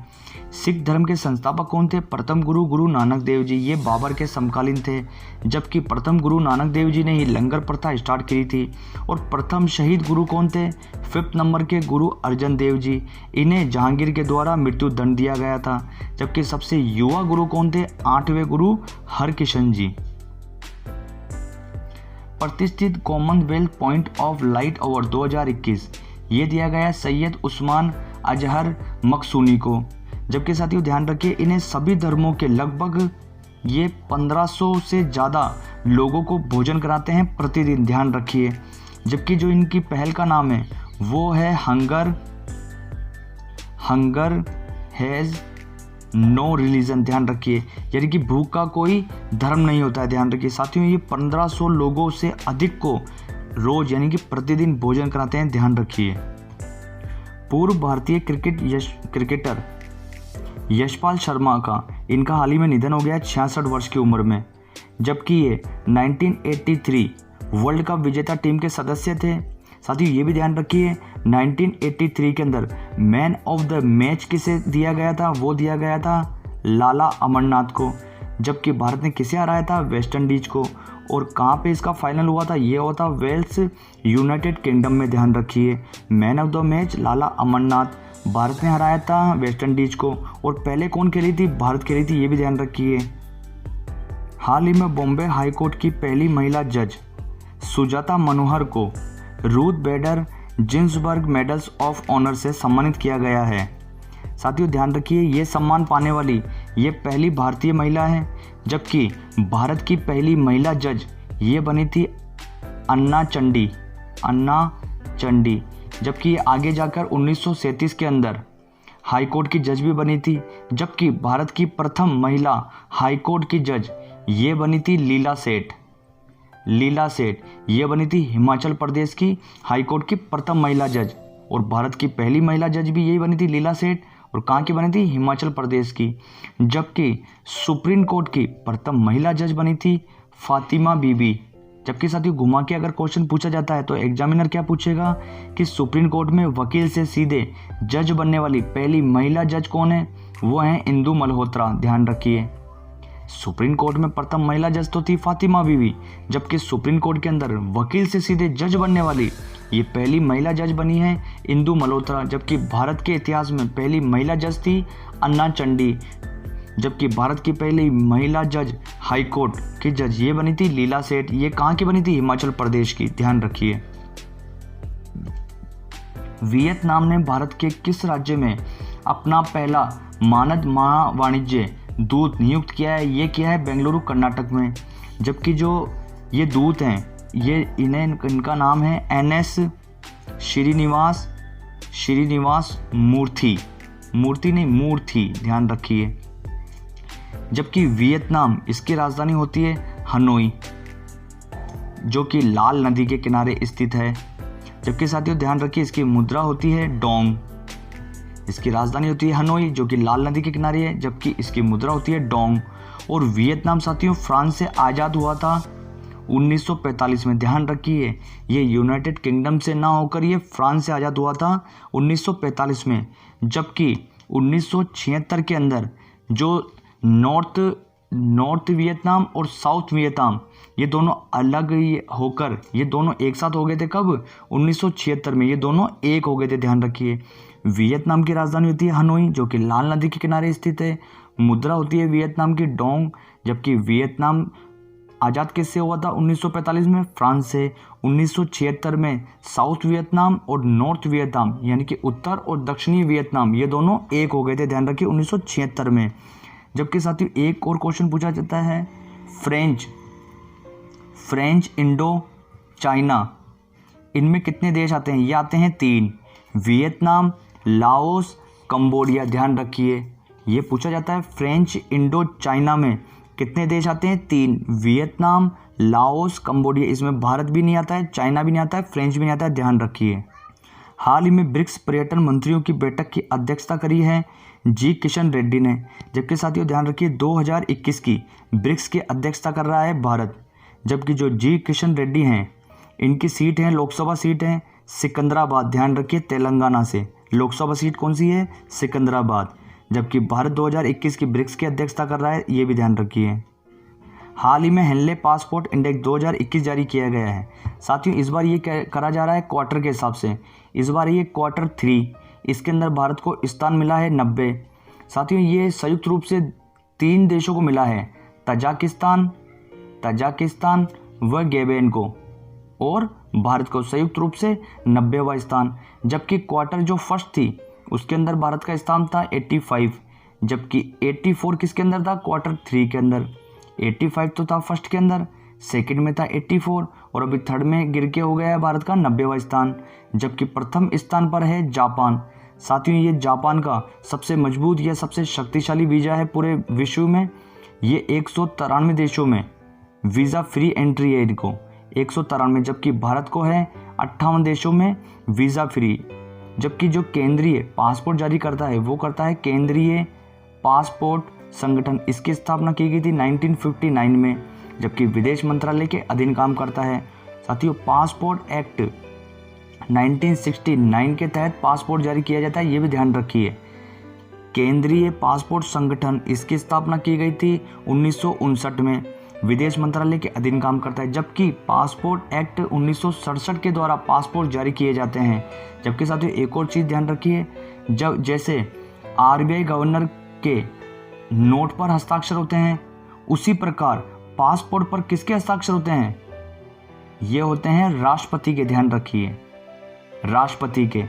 सिख धर्म के संस्थापक कौन थे? प्रथम गुरु नानक देव जी। ये बाबर के समकालीन थे। जबकि प्रथम गुरु नानक देव जी ने ही लंगर प्रथा स्टार्ट की थी। और प्रथम शहीद गुरु कौन थे? 5th नंबर के गुरु अर्जन देव जी। इन्हें जहांगीर के द्वारा मृत्यु दंड दिया गया था। जबकि सबसे युवा गुरु कौन थे? 8वें गुरु हरकिशन जी। प्रतिष्ठित Commonwealth point of light award 2021 ये दिया गया सैयद उस्मान अजहर मकसूनी को। जबकि साथियों ध्यान रखिए इन्हें सभी धर्मों के लगभग ये 1500 से ज़्यादा लोगों को भोजन कराते हैं प्रतिदिन, ध्यान रखिए। जबकि जो इनकी पहल का नाम है वो है हंगर हैज़ नो रिलीजन, ध्यान रखिए। यानी कि भूख का कोई धर्म नहीं होता है, ध्यान रखिए। साथियों ये 1500 लोगों से अधिक को रोज यानी कि प्रतिदिन भोजन कराते हैं, ध्यान रखिए। पूर्व भारतीय क्रिकेटर यशपाल शर्मा का इनका हाल ही में निधन हो गया 66 वर्ष की उम्र में। जबकि ये 1983 वर्ल्ड कप विजेता टीम के सदस्य थे। साथियों ये भी ध्यान रखिए 1983 के अंदर मैन ऑफ द मैच किसे दिया गया था? वो दिया गया था लाला अमरनाथ को। जबकि भारत ने किसे हराया था? वेस्ट इंडीज को। और कहाँ पे इसका फाइनल हुआ था? ये हुआ था वेल्स यूनाइटेड किंगडम में, ध्यान रखिए। मैन ऑफ द मैच लाला अमरनाथ, भारत ने हराया था वेस्ट इंडीज को। और पहले कौन खेली थी? भारत खेली थी, ये भी ध्यान रखिए। हाल ही में बॉम्बे हाई कोर्ट की पहली महिला जज सुजाता मनोहर को Ruth Bader Ginsburg medals of honour से सम्मानित किया गया है। साथियों ध्यान रखिए ये सम्मान पाने वाली ये पहली भारतीय महिला है। जबकि भारत की पहली महिला जज ये बनी थी अन्ना चंडी। जबकि ये आगे जाकर 1937 के अंदर हाई कोर्ट की जज भी बनी थी। जबकि भारत की प्रथम महिला हाई कोर्ट की जज ये बनी थी लीला सेठ। ये बनी थी हिमाचल प्रदेश की हाई कोर्ट की प्रथम महिला जज। और भारत की पहली महिला जज भी यही बनी थी लीला सेठ। और कहाँ की बनी थी? हिमाचल प्रदेश की। जबकि सुप्रीम कोर्ट की प्रथम महिला जज बनी थी फातिमा बीबी। जबकि साथियों घुमा के अगर क्वेश्चन पूछा जाता है तो एग्जामिनर क्या पूछेगा कि सुप्रीम कोर्ट में वकील से सीधे जज बनने वाली पहली महिला जज कौन है? वो है इंदु मल्होत्रा, ध्यान रखिए। सुप्रीम कोर्ट में प्रथम महिला जज तो थी फातिमा बीबी। जबकि सुप्रीम कोर्ट के अंदर वकील से सीधे जज बनने वाली ये पहली महिला जज बनी है इंदु मल्होत्रा। जबकि भारत के इतिहास में पहली महिला जज थी अन्ना चंडी। जबकि भारत की पहली महिला जज हाई कोर्ट की जज ये बनी थी लीला सेठ। ये कहाँ की बनी थी? हिमाचल प्रदेश की, ध्यान रखिए। वियतनाम ने भारत के किस राज्य में अपना पहला मानद महावाणिज्य दूत नियुक्त किया है? ये किया है बेंगलुरु कर्नाटक में। जबकि जो ये दूत हैं ये इनका नाम है NS श्रीनिवास मूर्ति, ध्यान रखिए। जबकि वियतनाम इसकी राजधानी होती है हनोई, जो कि लाल नदी के किनारे स्थित है। जबकि साथियों ध्यान रखिए इसकी मुद्रा होती है डोंग। इसकी राजधानी होती है हनोई जो कि लाल नदी के किनारे है। जबकि इसकी मुद्रा होती है डोंग। और वियतनाम साथियों फ्रांस से आज़ाद हुआ था 1945 में, ध्यान रखिए। ये यूनाइटेड किंगडम से ना होकर ये फ्रांस से आज़ाद हुआ था 1945 में। जबकि 1976 के अंदर जो नॉर्थ वियतनाम और साउथ वियतनाम ये दोनों अलग होकर ये दोनों एक साथ हो गए थे। कब? 1976 में ये दोनों एक हो गए थे, ध्यान रखिए। वियतनाम की राजधानी होती है हनोई जो कि लाल नदी के किनारे स्थित है। मुद्रा होती है वियतनाम की डोंग। जबकि वियतनाम आज़ाद किससे हुआ था 1945 में? फ्रांस से। 1976 में साउथ वियतनाम और नॉर्थ वियतनाम यानी कि उत्तर और दक्षिणी वियतनाम ये दोनों एक हो गए थे, ध्यान रखिए 1976 में। जबकि साथियों एक और क्वेश्चन पूछा जाता है, फ्रेंच इंडो चाइना, इनमें कितने देश आते हैं? ये आते हैं 3, वियतनाम, लाओस, कंबोडिया। ध्यान रखिए ये पूछा जाता है फ्रेंच इंडो चाइना में कितने देश आते हैं? 3, वियतनाम, लाओस, कंबोडिया। इसमें भारत भी नहीं आता है, चाइना भी नहीं आता है, फ्रेंच भी नहीं आता है, ध्यान रखिए। हाल ही में ब्रिक्स पर्यटन मंत्रियों की बैठक की अध्यक्षता करी है जी किशन रेड्डी ने। जबकि साथियों ध्यान रखिए 2021 की ब्रिक्स की अध्यक्षता कर रहा है भारत। जबकि जो जी किशन रेड्डी हैं इनकी सीट है, लोकसभा सीट है सिकंदराबाद, ध्यान रखिए तेलंगाना से। लोकसभा सीट कौन सी है? सिकंदराबाद। जबकि भारत 2021 की ब्रिक्स की अध्यक्षता कर रहा है, ये भी ध्यान रखिए। हाल ही में हेनले पासपोर्ट इंडेक्स 2021 जारी किया गया है। साथियों इस बार ये करा जा रहा है क्वार्टर के हिसाब से, इस बार ये क्वार्टर 3, इसके अंदर भारत को स्थान मिला है 90। साथियों ये संयुक्त रूप से 3 देशों को मिला है, तजाकिस्तान व गेबेन को, और भारत को संयुक्त रूप से 90वां स्थान। जबकि क्वार्टर जो फर्स्ट थी उसके अंदर भारत का स्थान था 85, जबकि 84 किसके अंदर था? क्वार्टर 3 के अंदर। 85 तो था फर्स्ट के अंदर, सेकंड में था 84 और अभी थर्ड में गिर के हो गया है भारत का 90वां स्थान। जबकि प्रथम स्थान पर है जापान। साथियों ये जापान का सबसे मजबूत या सबसे शक्तिशाली वीज़ा है पूरे विश्व में। ये 193 देशों में वीज़ा फ्री एंट्री है इनको, 193। जबकि भारत को है 58 देशों में वीज़ा फ्री। जबकि जो केंद्रीय पासपोर्ट जारी करता है वो करता है केंद्रीय पासपोर्ट संगठन। इसकी स्थापना की गई थी 1959 में, जबकि विदेश मंत्रालय के अधीन काम करता है। साथियों पासपोर्ट एक्ट 1969 के तहत पासपोर्ट जारी किया जाता है, ये भी ध्यान रखिए। केंद्रीय पासपोर्ट संगठन इसकी स्थापना की गई थी 1959 में, विदेश मंत्रालय के अधीन काम करता है। जबकि पासपोर्ट एक्ट 1967 के द्वारा पासपोर्ट जारी किए जाते हैं। जबकि साथियों एक और चीज़ ध्यान रखिए, जब जैसे आरबीआई गवर्नर के नोट पर हस्ताक्षर होते हैं उसी प्रकार पासपोर्ट पर किसके हस्ताक्षर होते हैं? ये होते हैं राष्ट्रपति के, ध्यान रखिए राष्ट्रपति के।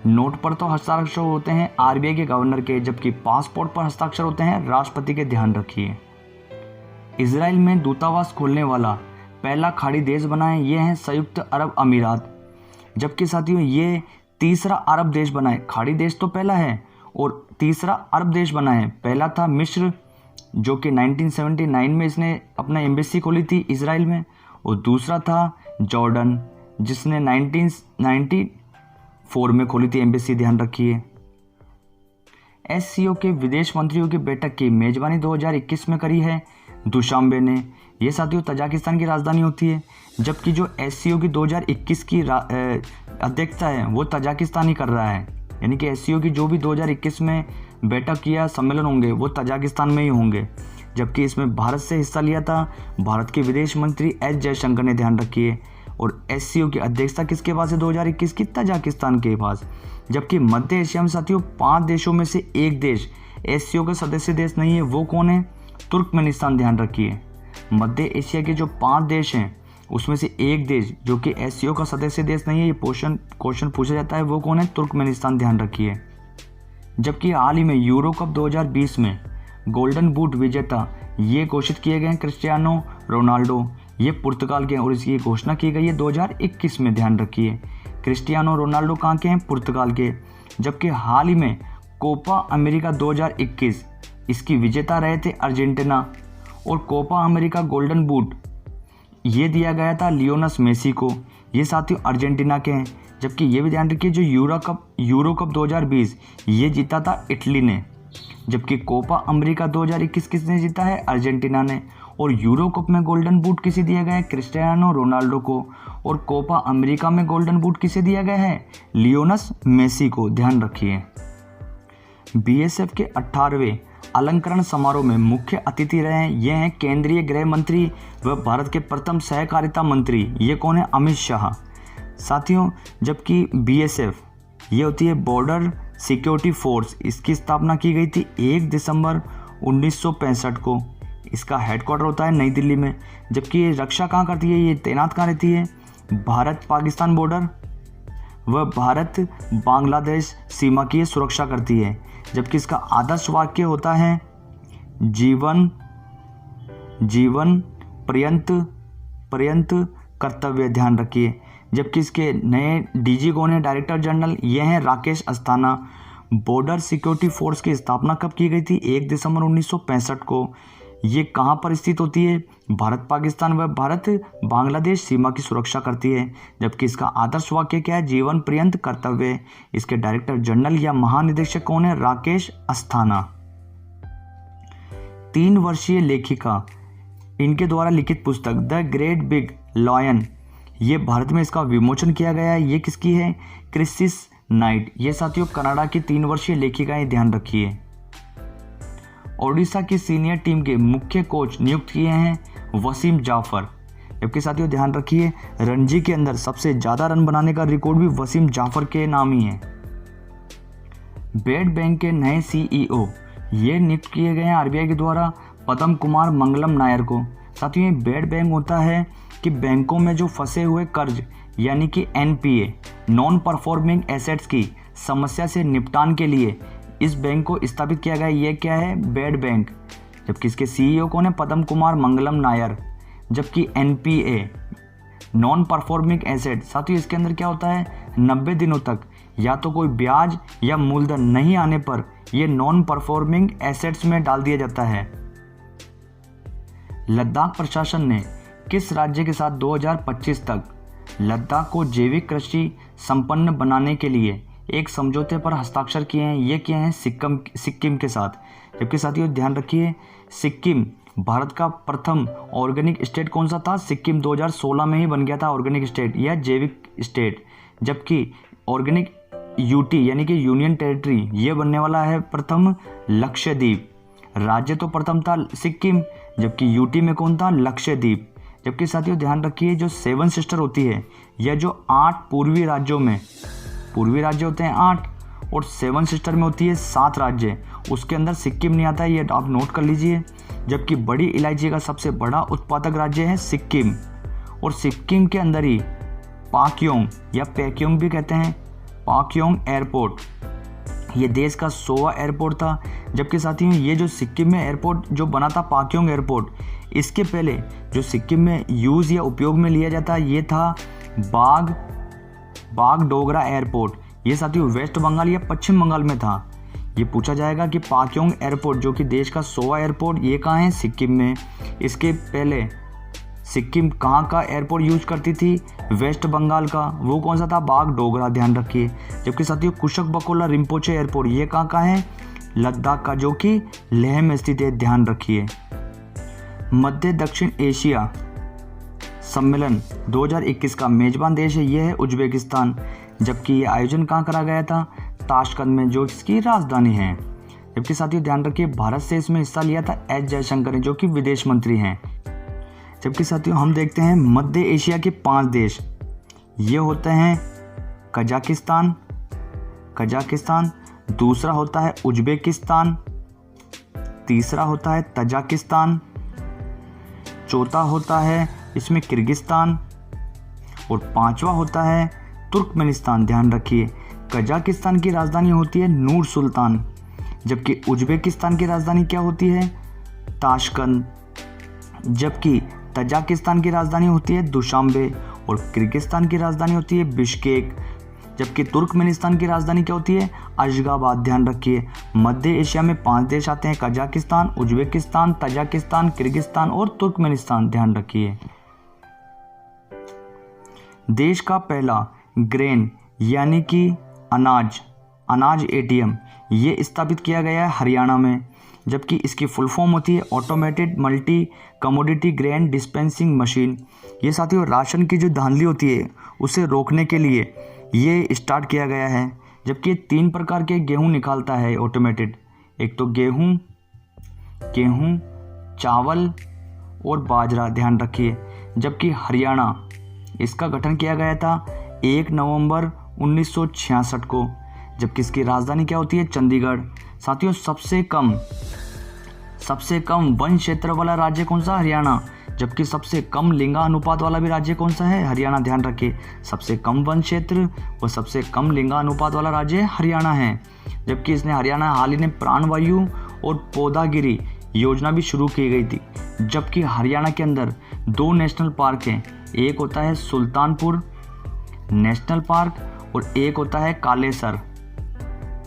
नोट पर तो हस्ताक्षर होते हैं आरबीआई के गवर्नर के, जबकि पासपोर्ट पर हस्ताक्षर होते हैं राष्ट्रपति के, ध्यान रखिए। इजराइल में दूतावास खोलने वाला पहला खाड़ी देश बना है, ये है संयुक्त अरब अमीरात। जबकि साथियों ये तीसरा अरब देश बना है, खाड़ी देश तो पहला है और तीसरा अरब देश बना है। पहला था मिस्र जो कि 1979 में इसने अपना एम्बेसी खोली थी इजराइल में, और दूसरा था जॉर्डन जिसने 1994 में खोली थी एम्बेसी, ध्यान रखिए। एससीओ के विदेश मंत्रियों की बैठक की मेजबानी 2021 में करी है दुशांबे ने। ये साथियों तजाकिस्तान की राजधानी होती है। जबकि जो एससीओ की 2021 की अध्यक्षता है वो तजाकिस्तान ही कर रहा है, यानी कि एससीओ की जो भी 2021 में बैठक या सम्मेलन होंगे वो तजाकिस्तान में ही होंगे। जबकि इसमें भारत से हिस्सा लिया था भारत के विदेश मंत्री एस जयशंकर ने, ध्यान रखिए। और एससीओ की अध्यक्षता किसके पास है 2021 की? तजाकिस्तान के पास। जबकि मध्य एशिया में साथियों 5 देशों में से एक देश एससीओ का सदस्य देश नहीं है, वो कौन है? तुर्कमेनिस्तान, ध्यान रखिए। मध्य एशिया के जो 5 देश हैं उसमें से एक देश जो कि एससीओ का सदस्य देश नहीं है, ये क्वेश्चन पूछा जाता है, वो कौन है? तुर्कमेनिस्तान, ध्यान रखिए। जबकि हाल ही में यूरो कप 2020 में गोल्डन बूट विजेता ये घोषित किए गए हैं क्रिस्टियानो रोनाल्डो, ये पुर्तगाल के हैं और इसकी घोषणा की गई है 2021 में, ध्यान रखिए। क्रिस्टियानो रोनाल्डो कहाँ के हैं? पुर्तगाल के। जबकि हाल ही में कोपा अमेरिका 2021 इसकी विजेता रहे थे अर्जेंटीना, और कोपा अमेरिका गोल्डन बूट ये दिया गया था लियोनेल मेसी को, ये साथियों अर्जेंटीना के हैं। जबकि ये भी ध्यान रखिए जो यूरो कप 2020 ये जीता था इटली ने। जबकि कोपा अमेरिका 2021 किसने जीता है? अर्जेंटीना ने। और यूरो कप में गोल्डन बूट किसे दिया गया है? क्रिस्टियानो रोनाल्डो को। और कोपा अमेरिका में गोल्डन बूट किसे दिया गया है? लियोनेल मेसी को, ध्यान रखिए। बीएसएफ के 18वें अलंकरण समारोह में मुख्य अतिथि रहे हैं, ये हैं केंद्रीय गृह मंत्री व भारत के प्रथम सहकारिता मंत्री, ये कौन है? अमित शाह। साथियों जबकि बीएसएफ ये होती है बॉर्डर सिक्योरिटी फोर्स, इसकी स्थापना की गई थी 1 दिसंबर 1965 को। इसका हेडक्वार्टर होता है नई दिल्ली में। जबकि ये रक्षा कहाँ करती है, ये तैनात कहाँ रहती है, भारत पाकिस्तान बॉर्डर व भारत बांग्लादेश सीमा की सुरक्षा करती है। जबकि इसका आदर्श वाक्य होता है जीवन पर्यंत कर्तव्य, ध्यान रखिए। जबकि इसके नए डीजी कौन है, डायरेक्टर जनरल, ये हैं Rakesh Asthana. Border security force की स्थापना कब की गई थी, 1 दिसंबर 1965 को। ये कहाँ पर स्थित होती है, भारत पाकिस्तान व भारत बांग्लादेश सीमा की सुरक्षा करती है। जबकि इसका आदर्श वाक्य क्या है, जीवन पर्यंत कर्तव्य। इसके डायरेक्टर जनरल या महानिदेशक कौन है, राकेश अस्थाना। 3 वर्षीय लेखिका, इनके द्वारा लिखित पुस्तक द ग्रेट बिग लॉयन, ये भारत में इसका विमोचन किया गया है। ये किसकी है, क्रिसिस नाइट। ये साथियों कनाडा की 3 वर्षीय लेखिकाएं, ध्यान रखिए। ओडिशा की सीनियर टीम के मुख्य कोच नियुक्त किए हैं वसीम जाफर। जबकि साथियों ध्यान रखिए, रणजी के अंदर सबसे ज़्यादा रन बनाने का रिकॉर्ड भी वसीम जाफर के नाम ही है। बेड बैंक के नए सीईओ ये नियुक्त किए गए हैं आरबीआई के द्वारा पद्म कुमार मंगलम नायर को। साथियों ये बेड बैंक होता है कि बैंकों में जो फंसे हुए कर्ज यानी कि एनपीए, नॉन परफॉर्मिंग एसेट्स की समस्या से निपटान के लिए इस बैंक को स्थापित किया गया। ये क्या है, बेड बैंक। जबकि इसके सीईओ कौन है, पद्म कुमार मंगलम नायर। जबकि एनपीए, नॉन परफॉर्मिंग एसेट, साथियों इसके अंदर क्या होता है, 90 दिनों तक या तो कोई ब्याज या मूलधन नहीं आने पर यह नॉन परफॉर्मिंग एसेट्स में डाल दिया जाता है। लद्दाख प्रशासन ने किस राज्य के साथ 2025 तक लद्दाख को जैविक कृषि संपन्न बनाने के लिए एक समझौते पर हस्ताक्षर किए हैं। ये किए हैं सिक्किम के साथ। जबकि साथियों ध्यान रखिए, सिक्किम भारत का प्रथम ऑर्गेनिक स्टेट कौन सा था, सिक्किम 2016 में ही बन गया था ऑर्गेनिक स्टेट या जैविक स्टेट। जबकि ऑर्गेनिक यूटी यानी कि यूनियन टेरिटरी ये बनने वाला है प्रथम लक्षद्वीप। राज्य तो प्रथम था सिक्किम, जबकि यूटी में कौन था, लक्षद्वीप। जबकि साथियों ध्यान रखिए, जो 7 सिस्टर होती है यह जो 8 पूर्वी राज्यों में, पूर्वी राज्य होते हैं 8 और 7 सिस्टर में होती है 7 राज्य, उसके अंदर सिक्किम नहीं आता है, ये आप नोट कर लीजिए। जबकि बड़ी इलायची का सबसे बड़ा उत्पादक राज्य है सिक्किम, और सिक्किम के अंदर ही पाक्योंग या पैक्योंग भी कहते हैं, पाक्योंग एयरपोर्ट, ये देश का 100वां एयरपोर्ट था। जबकि साथियों ये जो सिक्किम में एयरपोर्ट जो बना था पाक्योंग एयरपोर्ट, इसके पहले जो सिक्किम में यूज़ या उपयोग में लिया जाता ये था बागडोगरा एयरपोर्ट। ये साथियों वेस्ट बंगाल या पश्चिम बंगाल में था। ये पूछा जाएगा कि पाक्योंग एयरपोर्ट जो कि देश का 100वां एयरपोर्ट, ये कहाँ है, सिक्किम में। इसके पहले सिक्किम कहाँ का एयरपोर्ट यूज करती थी, वेस्ट बंगाल का, वो कौन सा था, बागडोगरा, ध्यान रखिए। जबकि साथियों कुशक बकोला रिम्पोचे एयरपोर्ट ये कहाँ का है, लद्दाख का, जो कि लेह में स्थित है, ध्यान रखिए। मध्य दक्षिण एशिया सम्मेलन 2021 का मेजबान देश है, ये है उज्बेकिस्तान। जबकि ये आयोजन कहाँ करा गया था, ताशकंद में, जो इसकी राजधानी है। जबकि साथियों ध्यान रखिए, भारत से इसमें हिस्सा लिया था एस जयशंकर ने, जो कि विदेश मंत्री हैं। जबकि साथियों हम देखते हैं मध्य एशिया के 5 देश, ये होते हैं कजाकिस्तान, दूसरा होता है उज्बेकिस्तान, तीसरा होता है तजाकिस्तान, चौथा होता है इसमें किर्गिस्तान और 5वां होता है तुर्कमेनिस्तान, ध्यान रखिए। कजाकिस्तान की राजधानी होती है नूर सुल्तान, जबकि उज्बेकिस्तान की राजधानी क्या होती है, ताशकंद। जबकि तजाकिस्तान की राजधानी होती है दुशांबे और किर्गिस्तान की राजधानी होती है बिश्केक। जबकि तुर्कमेनिस्तान की राजधानी क्या होती है, अशगाबाद, ध्यान रखिए। मध्य एशिया में 5 देश आते हैं, कजाकिस्तान, उज्बेकिस्तान, तजाकिस्तान, किर्गिस्तान और तुर्कमेनिस्तान, ध्यान रखिए। देश का पहला ग्रेन यानी कि अनाज एटीएम ये स्थापित किया गया है हरियाणा में। जबकि इसकी फुल फॉर्म होती है automated multi commodity grain dispensing machine. ये साथियों राशन की जो धांधली होती है उसे रोकने के लिए ये स्टार्ट किया गया है। जबकि 3 प्रकार के गेहूं निकालता है ऑटोमेटेड, एक तो गेहूं, चावल और बाजरा, ध्यान रखिए। जबकि हरियाणा, इसका गठन किया गया था 1 नवंबर 1966 को। जबकि इसकी राजधानी क्या होती है, चंडीगढ़। साथियों सबसे कम सबसे कम वन क्षेत्र वाला राज्य कौन सा? हरियाणा। जबकि सबसे कम लिंगानुपात वाला भी राज्य कौन सा है? हरियाणा। ध्यान रखिए, सबसे कम वन क्षेत्र और सबसे कम लिंगानुपात वाला राज्य हरियाणा है। जबकि इसने हरियाणा हाल ही में प्राणवायु और पौधागिरी योजना भी शुरू की गई थी। जबकि हरियाणा के अंदर 2 नेशनल पार्क हैं, एक होता है सुल्तानपुर नेशनल पार्क और एक होता है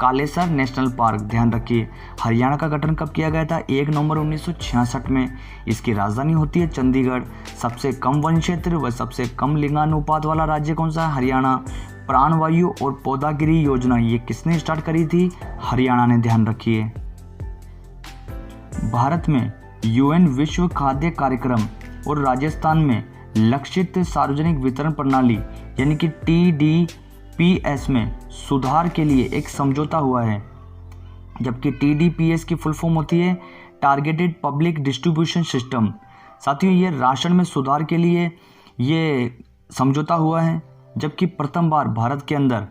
कालेसर नेशनल पार्क। ध्यान रखिए, हरियाणा का गठन कब किया गया था? 1 नवंबर 1966 में। इसकी राजधानी होती है चंडीगढ़। सबसे कम वन क्षेत्र व सबसे कम लिंगानुपात वाला राज्य कौन सा है? हरियाणा। प्राणवायु और पौधागिरी योजना ये किसने स्टार्ट करी थी? हरियाणा ने। ध्यान रखिए, भारत में यूएन विश्व खाद्य कार्यक्रम और राजस्थान में लक्षित सार्वजनिक वितरण प्रणाली यानी कि TDPS में सुधार के लिए एक समझौता हुआ है। जबकि TDPS की फुल फॉर्म होती है टारगेटेड पब्लिक डिस्ट्रीब्यूशन सिस्टम। साथियों, ये राशन में सुधार के लिए ये समझौता हुआ है। जबकि प्रथम बार भारत के अंदर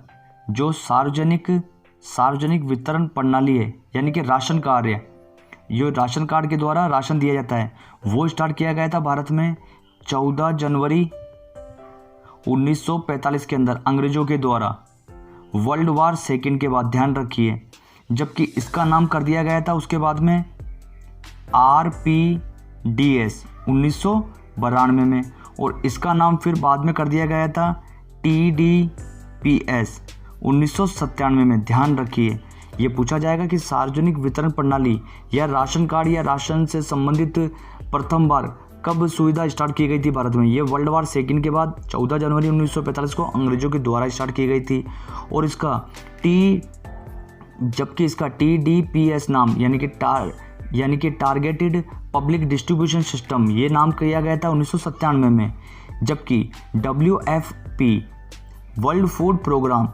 जो सार्वजनिक वितरण प्रणाली है यानी कि राशन कार्य, जो राशन कार्ड के द्वारा राशन दिया जाता है, वो स्टार्ट किया गया था भारत में 14 जनवरी 1945 के अंदर अंग्रेजों के द्वारा, वर्ल्ड वार सेकेंड के बाद। ध्यान रखिए, जबकि इसका नाम कर दिया गया था उसके बाद में RPDS 1992 में, और इसका नाम फिर बाद में कर दिया गया था TDPS 1997 में। ध्यान रखिए, ये पूछा जाएगा कि सार्वजनिक वितरण प्रणाली या राशन कार्ड या राशन से संबंधित प्रथम बार कब सुविधा स्टार्ट की गई थी भारत में? ये वर्ल्ड वार सेकेंड के बाद 14 जनवरी 1945 को अंग्रेजों के द्वारा स्टार्ट की गई थी। और जबकि इसका TDPS नाम यानी कि टारगेटेड पब्लिक डिस्ट्रीब्यूशन सिस्टम ये नाम किया गया था 1997 में। जबकि WFP वर्ल्ड फूड प्रोग्राम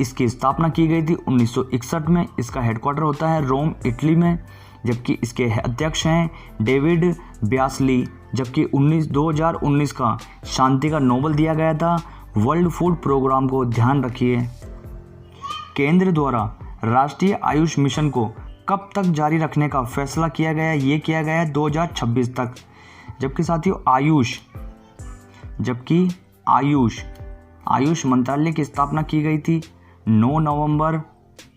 इसकी स्थापना की गई थी 1961 में। इसका हेडक्वार्टर होता है रोम, इटली में। जबकि इसके अध्यक्ष हैं डेविड ब्यासली। जबकि 2019 का शांति का नोबेल दिया गया था वर्ल्ड फूड प्रोग्राम को। ध्यान रखिए, केंद्र द्वारा राष्ट्रीय आयुष मिशन को कब तक जारी रखने का फैसला किया गया? ये किया गया 2026 तक। जबकि साथियों आयुष मंत्रालय की स्थापना की गई थी 9 नवंबर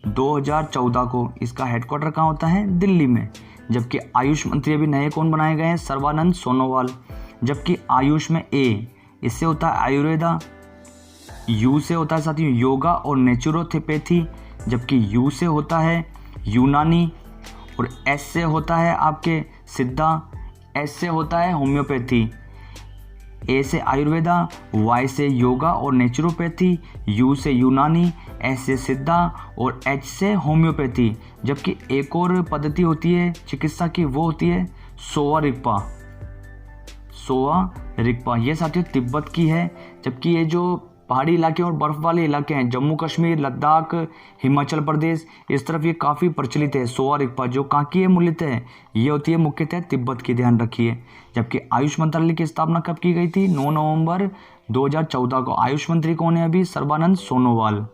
2014 को। इसका हेडक्वार्टर कहाँ होता है? दिल्ली में। जबकि आयुष मंत्री अभी नए कौन बनाए गए हैं? सर्बानंद सोनोवाल। जबकि आयुष में इससे होता है आयुर्वेदा, यू से होता है साथियों योगा और नेचुरोपैथी। जबकि यू से होता है यूनानी, और एस से होता है आपके सिद्धा, एस से होता है होम्योपैथी। ए से आयुर्वेदा, वाई से योगा और नेचुरोपैथी, यू से यूनानी, एस से सिद्धा और एच से होम्योपैथी। जबकि एक और पद्धति होती है चिकित्सा की, वो होती है सोवा रिगपा। ये साथियों तिब्बत की है। जबकि ये जो पहाड़ी इलाके और बर्फ वाले इलाके हैं, जम्मू कश्मीर, लद्दाख, हिमाचल प्रदेश, इस तरफ ये काफ़ी प्रचलित है। सोवा रिगपा जो कहाँ की है? मूलतः है ये होती है मुख्यतः तिब्बत की। ध्यान रखिए, जबकि आयुष मंत्रालय की स्थापना कब की गई थी? 9 नवंबर 2014 को। आयुष मंत्री कौन है अभी? Sarbananda Sonowal.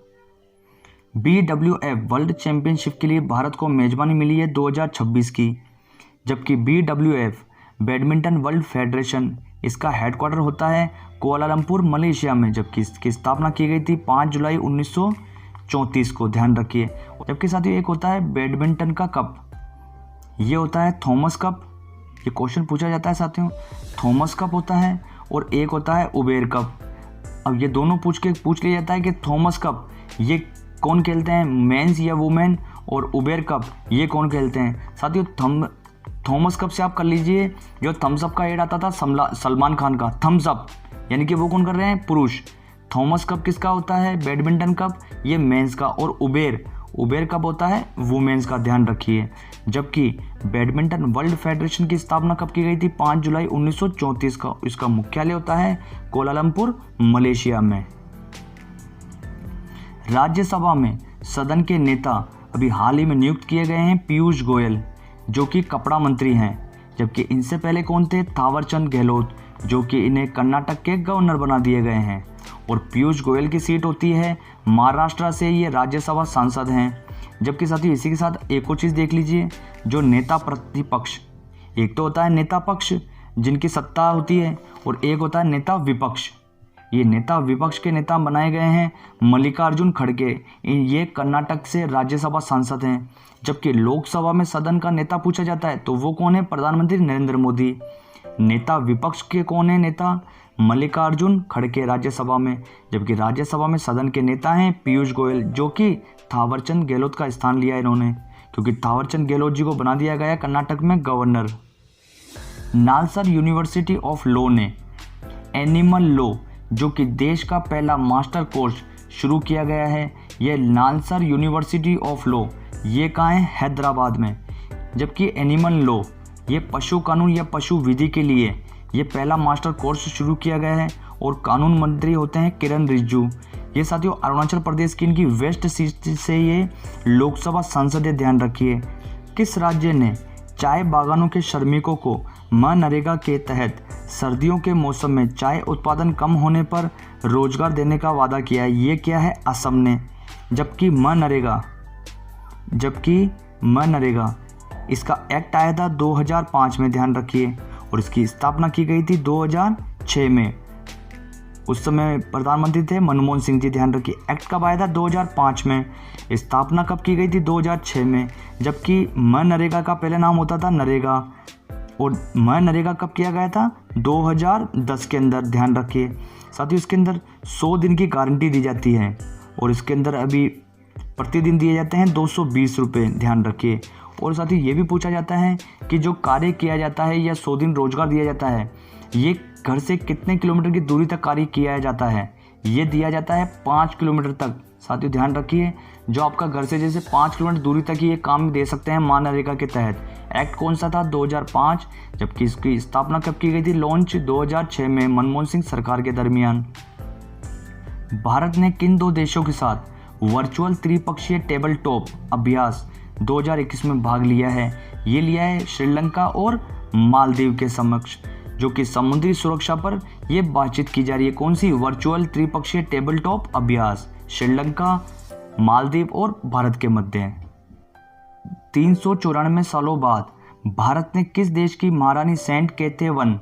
BWF world championship के लिए भारत को मेजबानी मिली है 2026 की। जबकि BWF बैडमिंटन वर्ल्ड फेडरेशन इसका हेडक्वार्टर होता है कुआलालंपुर, मलेशिया में। जबकि इसकी स्थापना की गई थी 5 जुलाई 1934 को। ध्यान रखिए, जबकि साथियों एक होता है बैडमिंटन का कप, ये होता है थॉमस कप। ये क्वेश्चन पूछा जाता है साथियों, थॉमस कप होता है और एक होता है उबेर कप। अब ये दोनों पूछ लिया जाता है कि थॉमस कप ये कौन खेलते हैं, मेंस या वुमेन, और उबेर कप ये कौन खेलते हैं? साथियों थॉमस कप से आप कर लीजिए, जो थम्स अप का एड आता था सलमान खान का, थम्स अप, यानी कि वो कौन कर रहे हैं? पुरुष। थॉमस कप किसका होता है? बैडमिंटन कप, ये मेंस का। और उबेर कप होता है वुमेन्स का। ध्यान रखिए, जबकि बैडमिंटन वर्ल्ड फेडरेशन की स्थापना कब की गई थी? 5 जुलाई 1934 का। इसका मुख्यालय होता है कुआलालंपुर, मलेशिया में। राज्यसभा में सदन के नेता अभी हाल ही में नियुक्त किए गए हैं पीयूष गोयल, जो कि कपड़ा मंत्री हैं। जबकि इनसे पहले कौन थे? थावरचंद गहलोत, जो कि इन्हें कर्नाटक के गवर्नर बना दिए गए हैं। और पीयूष गोयल की सीट होती है महाराष्ट्र से, ये राज्यसभा सांसद हैं। जबकि साथियों इसी के साथ एक और चीज़ देख लीजिए, जो नेता प्रतिपक्ष, एक तो होता है नेता पक्ष जिनकी सत्ता होती है और एक होता है नेता विपक्ष। ये नेता विपक्ष के नेता बनाए गए हैं मल्लिकार्जुन खड़गे, ये कर्नाटक से राज्यसभा सांसद हैं। जबकि लोकसभा में सदन का नेता पूछा जाता है तो वो कौन है, प्रधानमंत्री नरेंद्र मोदी। नेता विपक्ष के कौन है, नेता मल्लिकार्जुन खड़गे राज्यसभा में। जबकि राज्यसभा में सदन के नेता हैं पीयूष गोयल, जो कि थावरचंद गहलोत का स्थान लिया इन्होंने, क्योंकि थावरचंद गहलोत जी को बना दिया गया कर्नाटक में governor. NALSA university of law ने एनिमल लॉ, जो कि देश का पहला मास्टर कोर्स शुरू किया गया है, यह नालसा यूनिवर्सिटी ऑफ लॉ, ये कहाँ है, हैदराबाद में। जबकि एनिमल लॉ, ये पशु कानून या पशु विधि के लिए ये पहला मास्टर कोर्स शुरू किया गया है और कानून मंत्री होते हैं किरण रिजिजू। ये साथियों अरुणाचल प्रदेश की इनकी वेस्ट सीट से ये लोकसभा सांसद है, ध्यान रखिए। किस राज्य ने चाय बागानों के श्रमिकों को मनरेगा के तहत सर्दियों के मौसम में चाय उत्पादन कम होने पर रोजगार देने का वादा किया है, ये क्या है, असम ने। जबकि मनरेगा इसका एक्ट आया था 2005 में, ध्यान रखिए, और इसकी स्थापना की गई थी 2006 में। उस समय प्रधानमंत्री थे मनमोहन सिंह जी, ध्यान रखिए। एक्ट कब आया था, 2005 में। स्थापना कब की गई थी, 2006 में। जबकि मनरेगा का पहले नाम होता था नरेगा, और मनरेगा कब किया गया था, 2010 के अंदर, ध्यान रखिए। साथ ही इसके अंदर 100 दिन की गारंटी दी जाती है और इसके अंदर अभी प्रतिदिन दिए जाते हैं 220 रुपये, ध्यान रखिए। और साथ ही ये भी पूछा जाता है कि जो कार्य किया जाता है या 100 दिन रोजगार दिया जाता है, ये घर से कितने किलोमीटर की दूरी तक कार्य किया जाता है, ये दिया जाता है 5 किलोमीटर तक। साथियों ध्यान रखिए, जो आपका घर से जैसे 5 किलोमीटर दूरी तक ही ये काम दे सकते हैं मनरेगा के तहत। एक्ट कौन सा था, 2005। जबकि इसकी स्थापना कब की गई थी, लॉन्च 2006 में मनमोहन सिंह सरकार के दरमियान। भारत ने किन 2 देशों के साथ वर्चुअल त्रिपक्षीय टेबल टॉप अभ्यास 2021 में भाग लिया है, ये लिया है श्रीलंका और मालदीव के समक्ष, जो कि समुद्री सुरक्षा पर यह बातचीत की जा रही है। कौन सी, वर्चुअल त्रिपक्षीय टेबल टॉप अभ्यास, श्रीलंका, मालदीव और भारत के मध्य। 394 सालों बाद भारत ने किस देश की महारानी सेंट केतेवन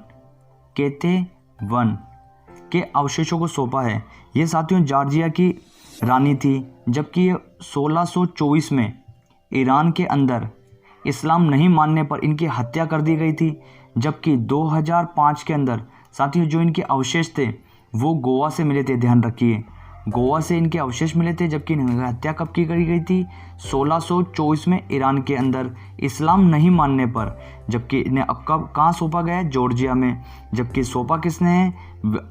के अवशेषों को सौंपा है, ये साथियों जॉर्जिया की रानी थी। जबकि ये 1624 में ईरान के अंदर इस्लाम नहीं मानने पर इनकी हत्या कर दी गई थी। जबकि 2005 के अंदर साथियों जो इनके अवशेष थे वो गोवा से मिले थे, ध्यान रखिए, गोवा से इनके अवशेष मिले थे। जबकि इनकी हत्या कब की गई थी, 1624 में ईरान के अंदर इस्लाम नहीं मानने पर। जबकि इन्हें अब कहाँ सौंपा गया है, जॉर्जिया में। जबकि सौंपा किसने है,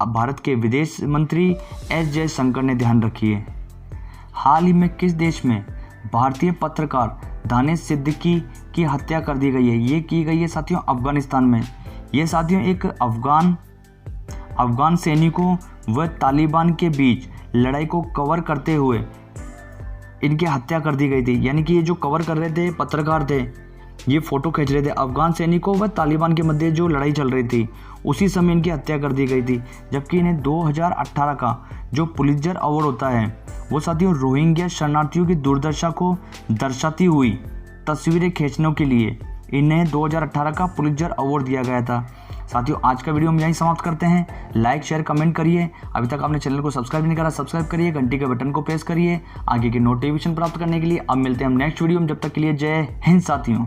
भारत के विदेश मंत्री एस जयशंकर ने, ध्यान रखिए। हाल ही में किस देश में भारतीय पत्रकार दानिश सिद्दीकी की हत्या कर दी गई है, ये की गई है साथियों अफगानिस्तान में। ये साथियों एक अफगान सैनिकों व तालिबान के बीच लड़ाई को कवर करते हुए इनकी हत्या कर दी गई थी। यानी कि ये जो कवर कर रहे थे पत्रकार थे, ये फोटो खींच रहे थे अफगान सैनिकों व तालिबान के मध्य जो लड़ाई चल रही थी, उसी समय इनकी हत्या कर दी गई थी। जबकि इन्हें 2018 का जो पुलित्जर अवार्ड होता है वो साथियों रोहिंग्या शरणार्थियों की दुर्दशा को दर्शाती हुई तस्वीरें खींचने के लिए इन्हें 2018 का पुलित्जर अवार्ड दिया गया था। साथियों आज का वीडियो हम यहीं समाप्त करते हैं। लाइक शेयर कमेंट करिए। अभी तक आपने चैनल को सब्सक्राइब नहीं करा, सब्सक्राइब करिए, घंटी के बटन को प्रेस करिए आगे की नोटिफिकेशन प्राप्त करने के लिए। अब मिलते हैं हम नेक्स्ट वीडियो में, जब तक के लिए जय हिंद साथियों।